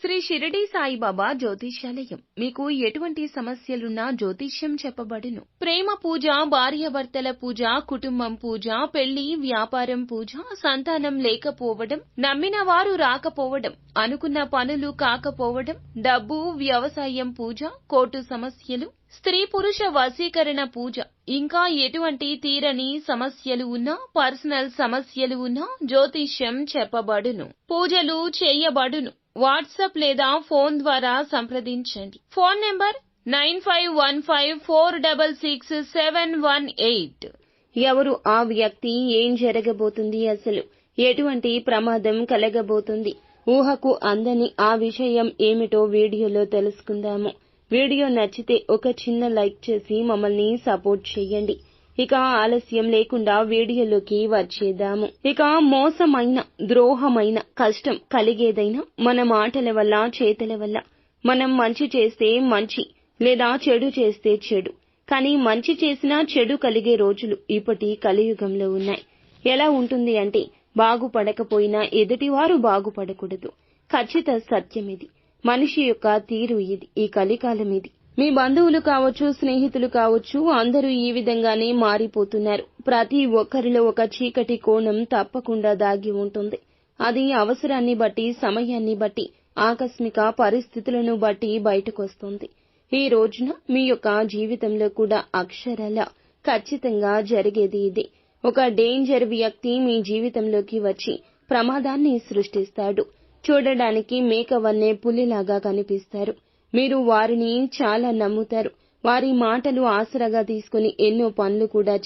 శ్రీ షిరిడి సాయిబాబా జ్యోతిష్యాలయం మీకు ఎటువంటి సమస్యలున్నా జ్యోతిష్యం చెప్పబడును. ప్రేమ పూజ, భార్యాభర్తల పూజ, కుటుంబం పూజ, పెళ్లి, వ్యాపారం పూజ, సంతానం లేకపోవడం, నమ్మిన వారు రాకపోవడం, అనుకున్న పనులు కాకపోవడం, డబ్బు, వ్యవసాయం పూజ, కోర్టు సమస్యలు, స్త్రీ పురుష వశీకరణ పూజ, ఇంకా ఎటువంటి తీరని సమస్యలు ఉన్నా, పర్సనల్ సమస్యలు ఉన్నా జ్యోతిష్యం చెప్పబడును. పూజలు చేయబడును. వాట్సాప్ లేదా ఫోన్ ద్వారా సంప్రదించండి. Phone number 9515466718. ఎవరు ఆ వ్యక్తి, ఏం జరగబోతుంది, అసలు ఎటువంటి ప్రమాదం కలగబోతుంది, ఊహకు అందని ఆ విషయం ఏమిటో వీడియోలో తెలుసుకుందాము. వీడియో నచ్చితే ఒక చిన్న లైక్ చేసి మమ్మల్ని సపోర్ట్ చేయండి. ఇక ఆలస్యం లేకుండా వీడియోలోకి వచ్చేద్దాము. ఇక మోసమైన, ద్రోహమైన, కష్టం కలిగేదైనా మన మాటల వల్ల, చేతల వల్ల. మనం మంచి చేస్తే మంచి, లేదా చెడు చేస్తే చెడు. కానీ మంచి చేసినా చెడు కలిగే రోజులు ఇప్పటి కలియుగంలో ఉన్నాయి. ఎలా ఉంటుంది అంటే, బాగుపడకపోయినా ఎదుటివారు బాగుపడకూడదు. ఖచ్చిత సత్యమిది. మనిషి యొక్క తీరు ఇది. ఈ కలికాలం ఇది. మీ బంధువులు కావచ్చు, స్నేహితులు కావచ్చు, అందరూ ఈ విధంగానే మారిపోతున్నారు. ప్రతి ఒక్కరిలో ఒక చీకటి కోణం తప్పకుండా దాగి ఉంటుంది. అది అవసరాన్ని బట్టి, సమయాన్ని బట్టి, ఆకస్మిక పరిస్థితులను బట్టి బయటకొస్తుంది. ఈ రోజున మీ యొక్క జీవితంలో కూడా అక్షరాల ఖచ్చితంగా జరిగేది ఇదే. ఒక డేంజర్ వ్యక్తి మీ జీవితంలోకి వచ్చి ప్రమాదాన్ని సృష్టిస్తాడు. చూడడానికి మేకవన్నే పులిలాగా కనిపిస్తారు. మీరు వారిని చాలా నమ్ముతారు. వారి మాటలు ఆసరాగా తీసుకుని ఎన్నో పనులు కూడా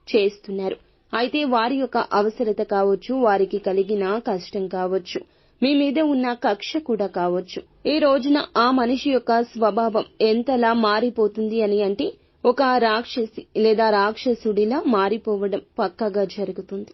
చేస్తున్నారు. అయితే వారి యొక్క అవసరత కావచ్చు, వారికి కలిగిన కష్టం కావచ్చు, మీ మీద ఉన్న కక్ష కూడా కావచ్చు. ఈ రోజున ఆ మనిషి యొక్క స్వభావం ఎంతలా మారిపోతుంది అని అంటే, ఒక రాక్షసి లేదా రాక్షసుడిలా మారిపోవడం పక్కాగా జరుగుతుంది.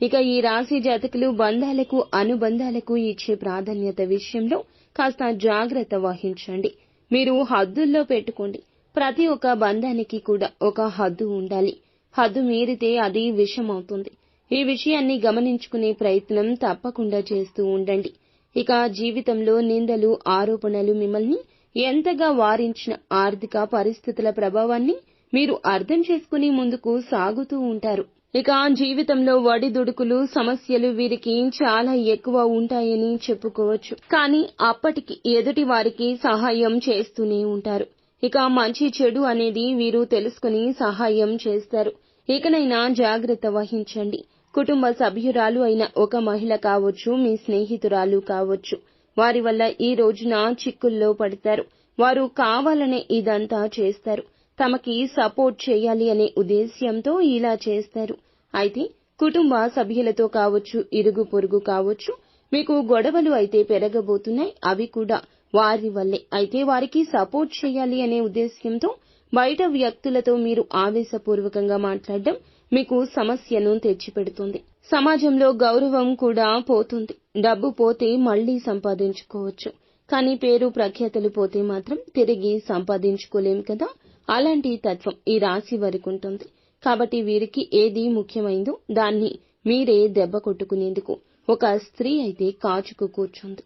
ఇక ఈ రాశి జాతకులు బంధాలకు, అనుబంధాలకు ఇచ్చే ప్రాధాన్యత విషయంలో కాస్త జాగ్రత్త వహించండి. మీరు హద్దుల్లో పెట్టుకోండి. ప్రతి ఒక్క బంధానికి కూడా ఒక హద్దు ఉండాలి. హద్దు మీరితే అది విషమవుతుంది. ఈ విషయాన్ని గమనించుకునే ప్రయత్నం తప్పకుండా చేస్తూ ఉండండి. ఇక జీవితంలో నిందలు, ఆరోపణలు మిమ్మల్ని ఎంతగా వారించిన ఆర్థిక పరిస్థితుల ప్రభావాన్ని మీరు అర్థం చేసుకుని ముందుకు సాగుతూ ఉంటారు. ఇక జీవితంలో ఒడిదుడుకులు, సమస్యలు వీరికి చాలా ఎక్కువ ఉంటాయని చెప్పుకోవచ్చు. కానీ అప్పటికి ఎదుటి వారికి సహాయం చేస్తూనే ఉంటారు. ఇక మంచి చెడు అనేది వీరు తెలుసుకుని సహాయం చేస్తారు. ఇకనైనా జాగ్రత్త వహించండి. కుటుంబ సభ్యురాలు అయిన ఒక మహిళ కావచ్చు, మీ స్నేహితురాలు కావచ్చు, వారి వల్ల ఈ రోజున చిక్కుల్లో పడతారు. వారు కావాలనే ఇదంతా చేస్తారు. తమకి సపోర్ట్ చేయాలి అనే ఉద్దేశ్యంతో ఇలా చేస్తారు. అయితే కుటుంబ సభ్యులతో కావచ్చు, ఇరుగు పొరుగు కావచ్చు, మీకు గొడవలు అయితే పెరగబోతున్నాయి. అవి కూడా వారి వల్లే. అయితే వారికి సపోర్ట్ చేయాలి అనే ఉద్దేశ్యంతో బయట వ్యక్తులతో మీరు ఆవేశపూర్వకంగా మాట్లాడడం మీకు సమస్యను తెచ్చిపెడుతుంది. సమాజంలో గౌరవం కూడా పోతుంది. డబ్బు పోతే మళ్లీ సంపాదించుకోవచ్చు. కానీ పేరు, ప్రఖ్యాతులు పోతే మాత్రం తిరిగి సంపాదించుకోలేం కదా. అలాంటి తత్వం ఈ రాశి వారికి ఉంటుంది. కాబట్టి వీరికి ఏది ముఖ్యమైందో దాన్ని మీరే దెబ్బ కొట్టుకునేందుకు ఒక స్త్రీ అయితే కాచుకు కూర్చుంది.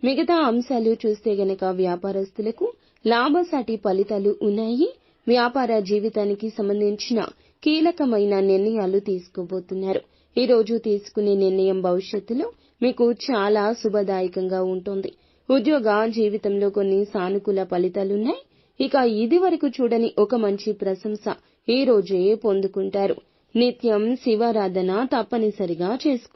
మిగతా అంశాలు చూస్తే గనక వ్యాపారస్తులకు లాభసాటి ఫలితాలు ఉన్నాయి. వ్యాపార జీవితానికి సంబంధించిన కీలకమైన నిర్ణయాలు తీసుకోబోతున్నారు. ఈ రోజు తీసుకునే నిర్ణయం భవిష్యత్తులో మీకు చాలా శుభదాయకంగా ఉంటుంది. ఉద్యోగ జీవితంలో కొన్ని సానుకూల ఫలితాలున్నాయి. ఇక ఇదివరకు చూడని ఒక మంచి ప్రశంస ఈ రోజే పొందుకుంటారు. నిత్యం శివారాధన తప్పనిసరిగా చేసుకోండి.